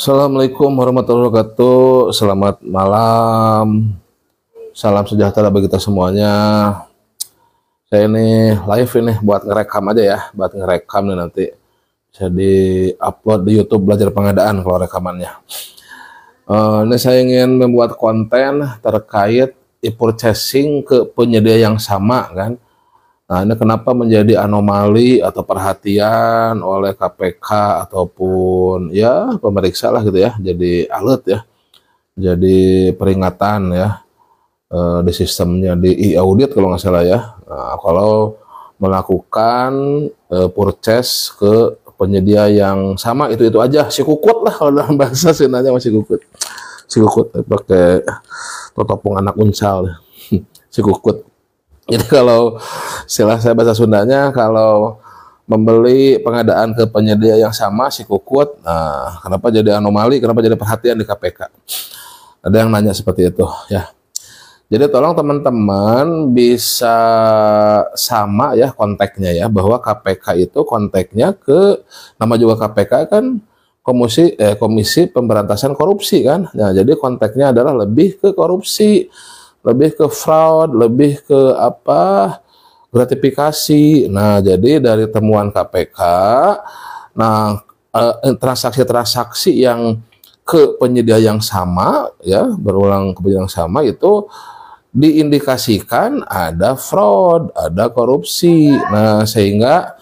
Assalamualaikum warahmatullahi wabarakatuh. Selamat malam. Salam sejahtera bagi kita semuanya. Saya ini live ini buat ngerekam aja ya, buat ngerekam nih nanti bisa di-upload di YouTube belajar pengadaan kalau rekamannya. Ini saya ingin membuat konten terkait e-purchasing ke penyedia yang sama kan. Nah, ini kenapa menjadi anomali atau perhatian oleh KPK ataupun ya pemeriksa lah gitu ya, jadi alert ya, jadi peringatan ya di sistemnya di e-audit kalau nggak salah ya. Nah, kalau melakukan purchase ke penyedia yang sama itu aja, si kukut lah kalau dalam bahasa Sundanya masih kukut, si kukut pakai totopong anak uncal si kukut. Jadi kalau istilah saya bahasa Sundanya, kalau membeli pengadaan ke penyedia yang sama si kukut, nah kenapa jadi anomali, kenapa jadi perhatian di KPK? Ada yang nanya seperti itu ya. Jadi tolong teman-teman bisa sama ya konteksnya ya, bahwa KPK itu konteksnya ke, nama juga KPK kan Komisi Pemberantasan Korupsi kan. Nah, jadi konteksnya adalah lebih ke korupsi, lebih ke fraud, lebih ke apa, gratifikasi. Nah, jadi dari temuan KPK, nah transaksi-transaksi yang ke penyedia yang sama ya, berulang ke penyedia yang sama itu diindikasikan ada fraud, ada korupsi. Nah, sehingga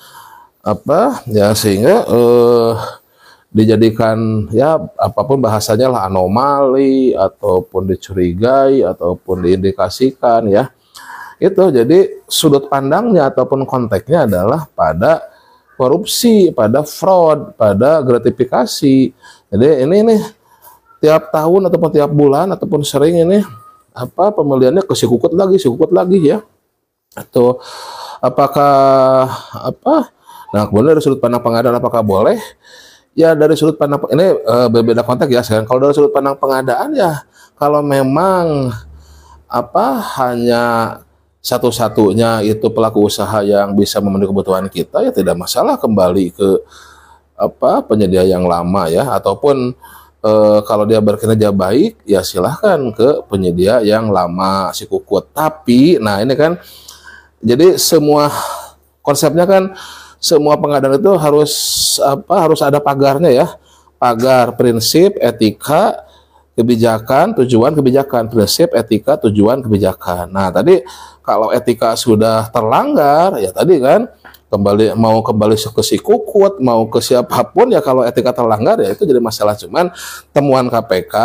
apa ya, sehingga dijadikan ya apapun bahasanya lah anomali ataupun dicurigai ataupun diindikasikan ya. Itu jadi sudut pandangnya ataupun konteksnya adalah pada korupsi, pada fraud, pada gratifikasi. Jadi ini tiap tahun ataupun tiap bulan ataupun sering ini apa pembeliannya ke si kukut lagi ya. Atau apakah apa? Nah, kemudian dari sudut pandang pengadaan apakah boleh? Ya dari sudut pandang ini berbeda konteks ya sekarang. Kalau dari sudut pandang pengadaan ya, kalau memang apa hanya satu-satunya itu pelaku usaha yang bisa memenuhi kebutuhan kita, ya tidak masalah kembali ke apa penyedia yang lama ya, ataupun kalau dia berkinerja baik ya silahkan ke penyedia yang lama si kukut. Tapi nah ini kan jadi semua konsepnya kan, semua pengadaan itu harus ada pagarnya ya. Pagar prinsip, etika, kebijakan, tujuan, kebijakan. Prinsip, etika, tujuan, kebijakan. Nah, tadi kalau etika sudah terlanggar ya tadi kan kembali ke si kukut, mau ke siapapun ya, kalau etika terlanggar ya itu jadi masalah. Cuman temuan KPK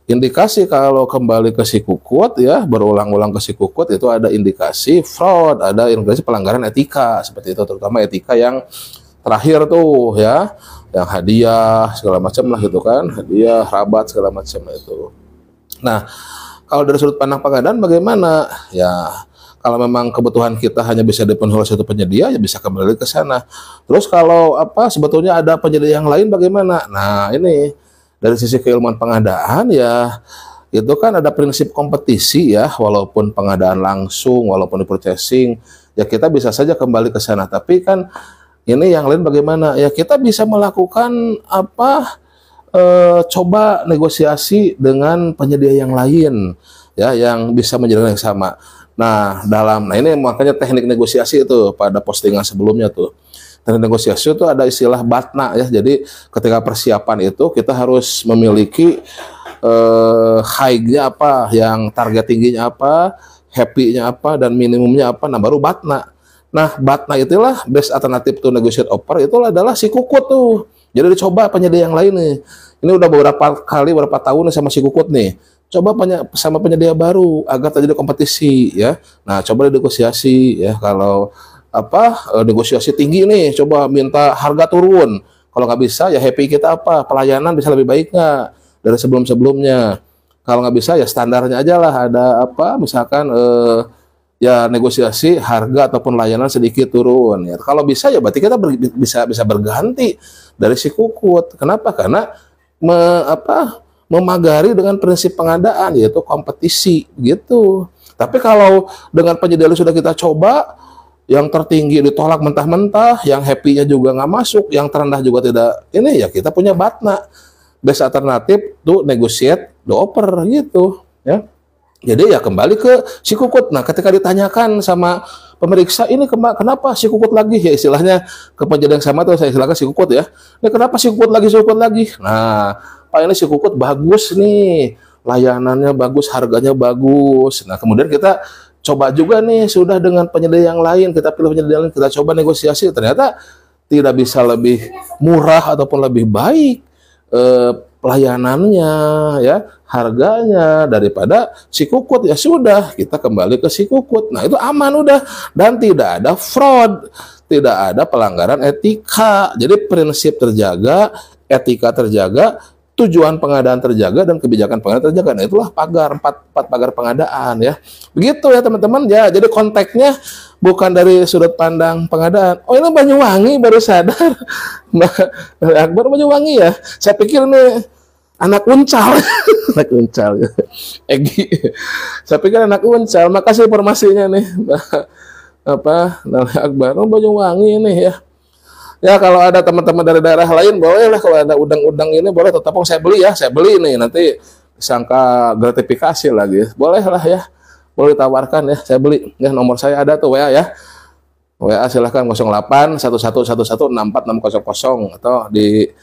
indikasi kalau kembali ke si kukut ya, berulang-ulang ke si kukut itu ada indikasi fraud, ada indikasi pelanggaran etika seperti itu, terutama etika yang terakhir tuh ya, yang hadiah segala macam lah gitu kan, hadiah, rabat segala macam itu. Nah, kalau dari sudut pandang pengadaan bagaimana? Ya, kalau memang kebutuhan kita hanya bisa dipenuhi oleh satu penyedia ya bisa kembali ke sana. Terus kalau apa sebetulnya ada penyedia yang lain bagaimana? Nah, ini dari sisi keilmuan pengadaan ya itu kan ada prinsip kompetisi ya, walaupun pengadaan langsung, walaupun di purchasing ya kita bisa saja kembali ke sana. Tapi kan ini yang lain bagaimana? Ya kita bisa melakukan apa coba negosiasi dengan penyedia yang lain ya, yang bisa menjalankan yang sama. Nah, ini makanya teknik negosiasi itu pada postingan sebelumnya tuh. Dan negosiasi itu ada istilah batna ya. Jadi ketika persiapan itu kita harus memiliki high-nya apa, yang target tingginya apa, happy-nya apa, dan minimumnya apa. Nah, baru batna. Nah, batna itulah best alternative to negotiate offer, itulah adalah si kukut tuh. Jadi dicoba penyedia yang lain nih. Ini udah beberapa tahun nih sama si kukut nih. Coba sama penyedia baru agar terjadi kompetisi ya. Nah, coba negosiasi ya. Kalau negosiasi tinggi nih, coba minta harga turun. Kalau nggak bisa ya happy kita apa, pelayanan bisa lebih baik nggak dari sebelum-sebelumnya. Kalau nggak bisa ya standarnya aja lah, ada apa misalkan ya negosiasi harga ataupun layanan sedikit turun ya. Kalau bisa ya berarti kita bisa berganti dari si kukut. Kenapa? Karena memagari dengan prinsip pengadaan yaitu kompetisi gitu. Tapi kalau dengan penyedia sudah kita coba, yang tertinggi ditolak mentah-mentah, yang happy-nya juga nggak masuk, yang terendah juga tidak, ini ya kita punya batna. best alternatif to negotiate the offer gitu ya. Jadi ya kembali ke si Kukut. Nah, ketika ditanyakan sama pemeriksa, ini kenapa si Kukut lagi? Ya istilahnya ke penjadian yang sama tuh saya istilahkan si Kukut ya. Ini kenapa si Kukut lagi, si Kukut lagi? Nah, Pak ini si Kukut bagus nih, layanannya bagus, harganya bagus. Nah, kemudian kita coba juga nih, sudah dengan penyedia yang lain, kita pilih penyedia yang lain, kita coba negosiasi. Ternyata tidak bisa lebih murah ataupun lebih baik pelayanannya ya, harganya daripada si Kukut. Ya sudah, kita kembali ke si Kukut. Nah, itu aman udah, dan tidak ada fraud, tidak ada pelanggaran etika. Jadi prinsip terjaga, etika terjaga, tujuan pengadaan terjaga, dan kebijakan pengadaan terjaga. Nah, itulah pagar, empat pagar pengadaan ya. Begitu ya teman-teman ya. Jadi konteksnya bukan dari sudut pandang pengadaan. Oh, ini Banyuwangi baru sadar. Nah, Akbar Banyuwangi ya. Saya pikir ini anak Uncal. Anak Uncal ya. Egi. Saya pikir anak Uncal. Makasih informasinya nih. Apa? Akbar Banyuwangi ini ya. Ya, kalau ada teman-teman dari daerah lain boleh lah, kalau ada udang-udang ini boleh, tetap saya beli ya, saya beli nih, nanti disangka gratifikasi lagi, boleh lah ya, boleh ditawarkan ya, saya beli ya, nomor saya ada tuh WA ya, WA silahkan 08 111164 600, atau di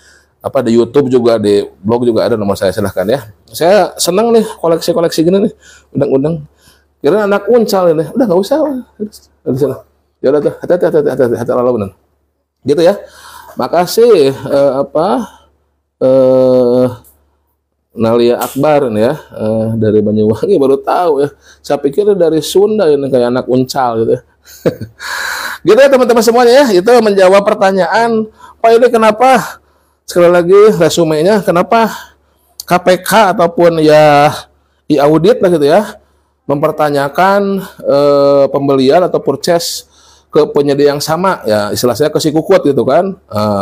di YouTube juga, di blog juga ada nomor saya, silahkan ya. Saya senang nih koleksi gini nih, udang-udang. Kira anak Uncal ini, udah nggak usah, di sana. Ya udah tuh, hati-hati lalu benar. Gitu ya. Makasih Nalia Akbar nih ya, dari Banyuwangi, baru tahu ya. Saya pikir dari Sunda ini, kayak anak Uncal gitu ya. Gitu ya teman-teman semuanya ya. Itu menjawab pertanyaan, Pak ini kenapa, sekali lagi resumenya, kenapa KPK ataupun ya i-audit lah gitu ya, mempertanyakan pembelian atau purchase ke penyedia yang sama ya, istilah saya ke si Kukut gitu kan.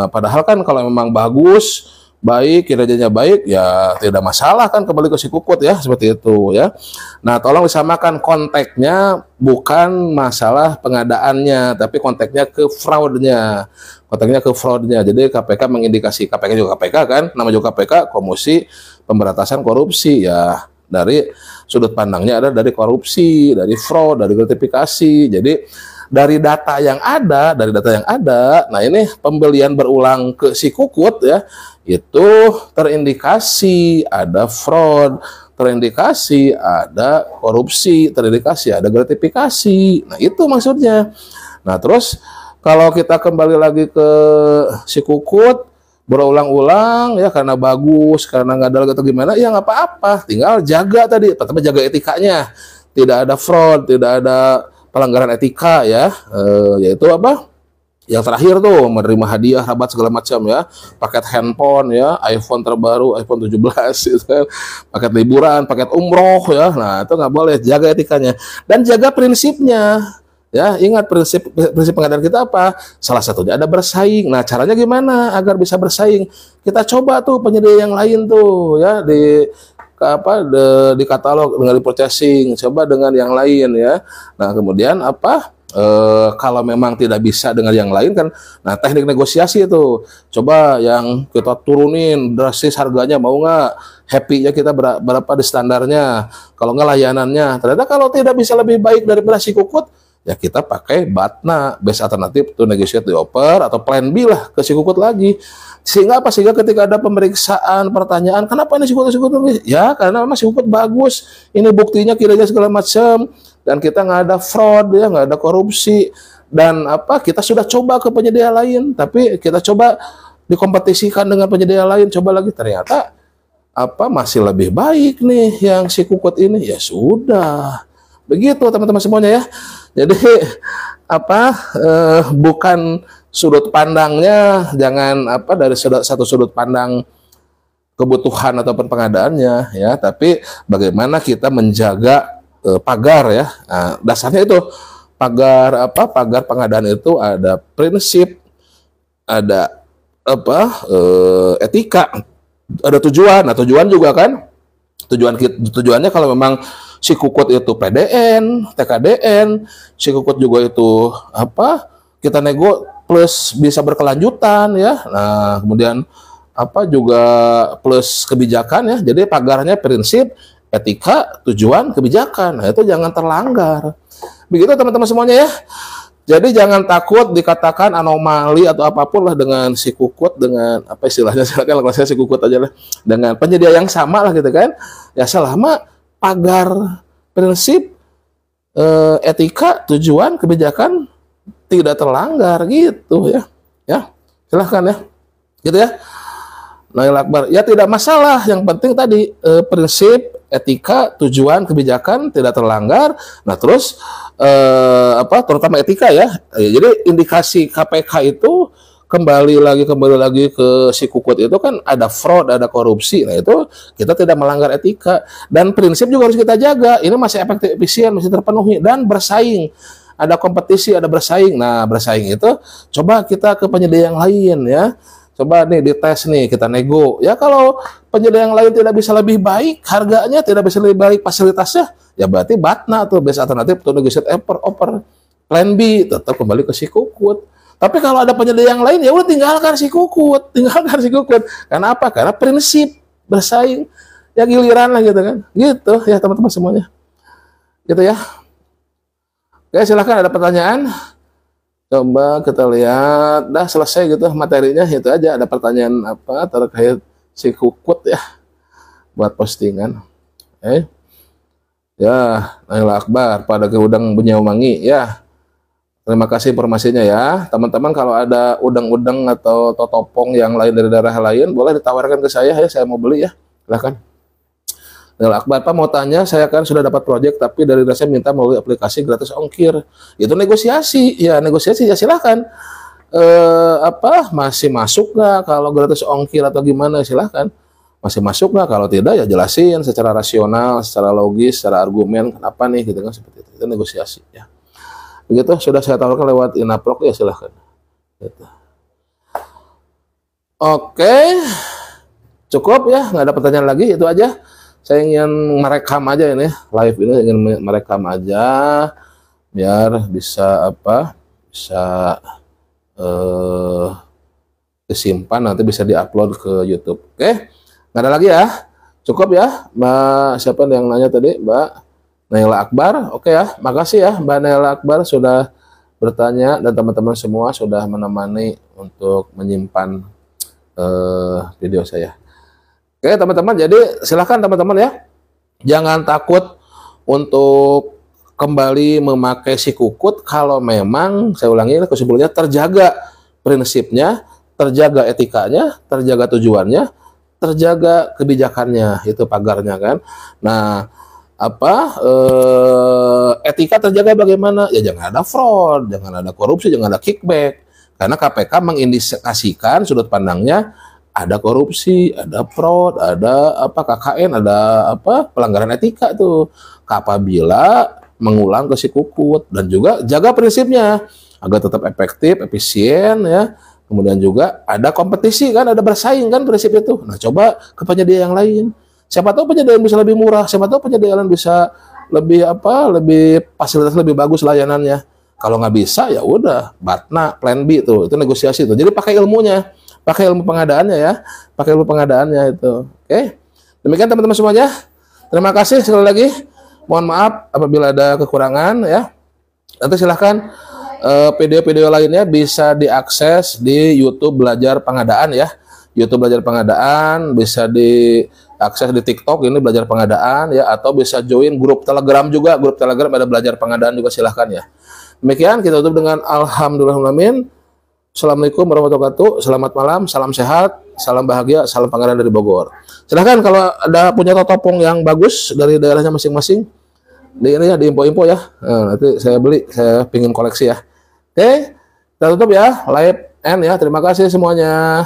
Padahal kan kalau memang bagus, baik, kinerjanya baik, ya tidak masalah kan kembali ke si Kukut ya, seperti itu ya. Nah, tolong disamakan konteksnya, bukan masalah pengadaannya, tapi konteksnya ke fraudnya. Konteksnya ke fraudnya. Jadi KPK mengindikasi, KPK juga KPK kan, nama juga KPK, Komisi Pemberantasan Korupsi ya. Dari sudut pandangnya ada dari korupsi, dari fraud, dari gratifikasi. Jadi dari data yang ada, nah ini pembelian berulang ke si Kukut ya, itu terindikasi ada fraud, terindikasi ada korupsi, terindikasi ada gratifikasi. Nah, itu maksudnya. Nah, terus kalau kita kembali lagi ke si Kukut, berulang-ulang ya karena bagus, karena nggak ada atau gimana, ya nggak apa-apa, tinggal jaga tadi, tetap jaga etikanya, tidak ada fraud, tidak ada pelanggaran etika ya, yaitu apa? Yang terakhir tuh menerima hadiah, rabat segala macam ya, paket handphone ya, iPhone terbaru, iPhone 17 gitu kan, paket liburan, paket umroh ya. Nah, itu nggak boleh, jaga etikanya dan jaga prinsipnya. Ya, ingat prinsip pengadaan kita apa? Salah satunya ada bersaing. Nah, caranya gimana agar bisa bersaing? Kita coba tuh penyedia yang lain tuh ya, di katalog dengan di purchasing, coba dengan yang lain ya. Nah, kemudian kalau memang tidak bisa dengan yang lain kan, nah teknik negosiasi itu, coba yang kita turunin drastis harganya, mau nggak, happy-nya kita berapa di standarnya, kalau nggak layanannya. Ternyata kalau tidak bisa lebih baik daripada si Kukut, ya kita pakai BATNA, best alternative to negotiate the offer, atau plan B lah ke si Kukut lagi. Sehingga apa? Sehingga ketika ada pemeriksaan, pertanyaan, kenapa ini si Kukut? Ya karena memang si Kukut bagus, ini buktinya kiranya segala macam, dan kita nggak ada fraud ya, nggak ada korupsi, dan kita sudah coba ke penyedia lain, tapi kita coba dikompetisikan dengan penyedia lain, coba lagi, ternyata masih lebih baik nih yang si Kukut ini. Ya sudah, begitu teman-teman semuanya ya. Jadi bukan sudut pandangnya, jangan dari satu sudut pandang kebutuhan ataupun pengadaannya ya, tapi bagaimana kita menjaga pagar ya. Nah, dasarnya itu pagar pagar pengadaan itu ada prinsip, ada etika, ada tujuan. Nah, tujuan juga kan, tujuannya kalau memang si Kukut itu PDN, TKDN, si Kukut juga itu kita nego plus bisa berkelanjutan ya. Nah, kemudian apa juga plus kebijakan ya. Jadi pagarnya prinsip, etika, tujuan, kebijakan. Nah, itu jangan terlanggar. Begitu teman-teman semuanya ya. Jadi jangan takut dikatakan anomali atau apapun lah dengan si kukut, dengan apa istilahnya, silakan kalau saya si kukut aja lah, dengan penyedia yang sama lah gitu kan. Ya selama pagar prinsip, etika, tujuan, kebijakan tidak terlanggar gitu ya. Ya, silahkan ya. Gitu ya. Nail Akbar. Ya tidak masalah, yang penting tadi prinsip, etika, tujuan, kebijakan tidak terlanggar. Nah, terus terutama etika ya. Jadi indikasi KPK itu kembali lagi ke si kukut itu kan ada fraud, ada korupsi. Nah, itu kita tidak melanggar etika, dan prinsip juga harus kita jaga. Ini masih efektif, efisien, masih terpenuhi, dan bersaing. Ada kompetisi, ada bersaing. Nah, bersaing itu coba kita ke penyedia yang lain ya. Coba nih dites nih, kita nego. Ya kalau penyedia yang lain tidak bisa lebih baik, harganya tidak bisa lebih baik, fasilitasnya, ya berarti BATNA tuh, best alternative to negotiate offer. Plan B, tetap kembali ke si kukut. Tapi kalau ada penyedia yang lain, ya udah tinggalkan si kukut. Karena apa? Karena prinsip bersaing. Ya giliran lah gitu kan. Gitu ya teman-teman semuanya. Gitu ya. Oke, silahkan ada pertanyaan. Coba kita lihat, dah selesai gitu materinya, itu aja. Ada pertanyaan apa terkait si kukut ya, buat postingan. Ya, Nail Akbar pada ke udang Bunyawmangi ya. Terima kasih informasinya ya. Teman-teman kalau ada udang-udang atau totopong yang lain dari daerah lain, boleh ditawarkan ke saya ya, saya mau beli ya. Silahkan. Nail Akbar, Pak mau tanya, saya kan sudah dapat proyek tapi dari saya minta melalui aplikasi gratis ongkir. Itu negosiasi, ya negosiasi ya silahkan. Masih masuk nggak kalau gratis ongkir atau gimana, silahkan. Masih masuk nggak, kalau tidak ya jelasin secara rasional, secara logis, secara argumen kenapa nih gitu kan, seperti itu negosiasi ya. Begitu sudah saya tawarkan lewat Inaprok ya, silahkan. Gitu. Oke, cukup ya, nggak ada pertanyaan lagi, itu aja. Saya ingin merekam aja ini, live ini ingin merekam aja biar bisa bisa disimpan, nanti bisa diupload ke YouTube. Oke, nggak ada lagi ya, cukup ya. Mbak siapa yang nanya tadi, Mbak Naila Akbar. Oke ya, makasih ya Mbak Naila Akbar sudah bertanya, dan teman-teman semua sudah menemani untuk menyimpan video saya. Oke teman-teman, jadi silahkan teman-teman ya, jangan takut untuk kembali memakai si kukut kalau memang, saya ulangi kesimpulannya, terjaga prinsipnya, terjaga etikanya, terjaga tujuannya, terjaga kebijakannya, itu pagarnya kan. Nah, etika terjaga bagaimana? Ya jangan ada fraud, jangan ada korupsi, jangan ada kickback. Karena KPK mengindikasikan sudut pandangnya ada korupsi, ada fraud, ada KKN, ada pelanggaran etika tuh. Apabila mengulang ke si kukut, dan juga jaga prinsipnya agar tetap efektif, efisien ya. Kemudian juga ada kompetisi kan, ada bersaing kan prinsip itu. Nah, coba ke penyedia yang lain. Siapa tahu penyedia yang bisa lebih murah, siapa tahu penyedia yang bisa lebih lebih fasilitas lebih bagus layanannya. Kalau nggak bisa ya udah BATNA, Plan B tuh, itu negosiasi tuh. Jadi pakai ilmunya. Pakai ilmu pengadaannya ya, pakai ilmu pengadaannya itu. Oke, demikian teman-teman semuanya. Terima kasih sekali lagi. Mohon maaf apabila ada kekurangan ya. Nanti silahkan video-video lainnya bisa diakses di YouTube Belajar Pengadaan ya. YouTube Belajar Pengadaan bisa diakses di TikTok ini Belajar Pengadaan ya, atau bisa join grup Telegram juga. Grup Telegram ada Belajar Pengadaan juga, silahkan ya. Demikian kita tutup dengan alhamdulillahirrahmanirrahim. Assalamualaikum warahmatullahi wabarakatuh. Selamat malam, salam sehat, salam bahagia, salam pangeran dari Bogor. Silahkan kalau ada punya totopong yang bagus dari daerahnya masing-masing, di ini ya, di info-info ya. Nah, nanti saya beli, saya pingin koleksi ya. Oke, kita tutup ya, live end ya. Terima kasih semuanya.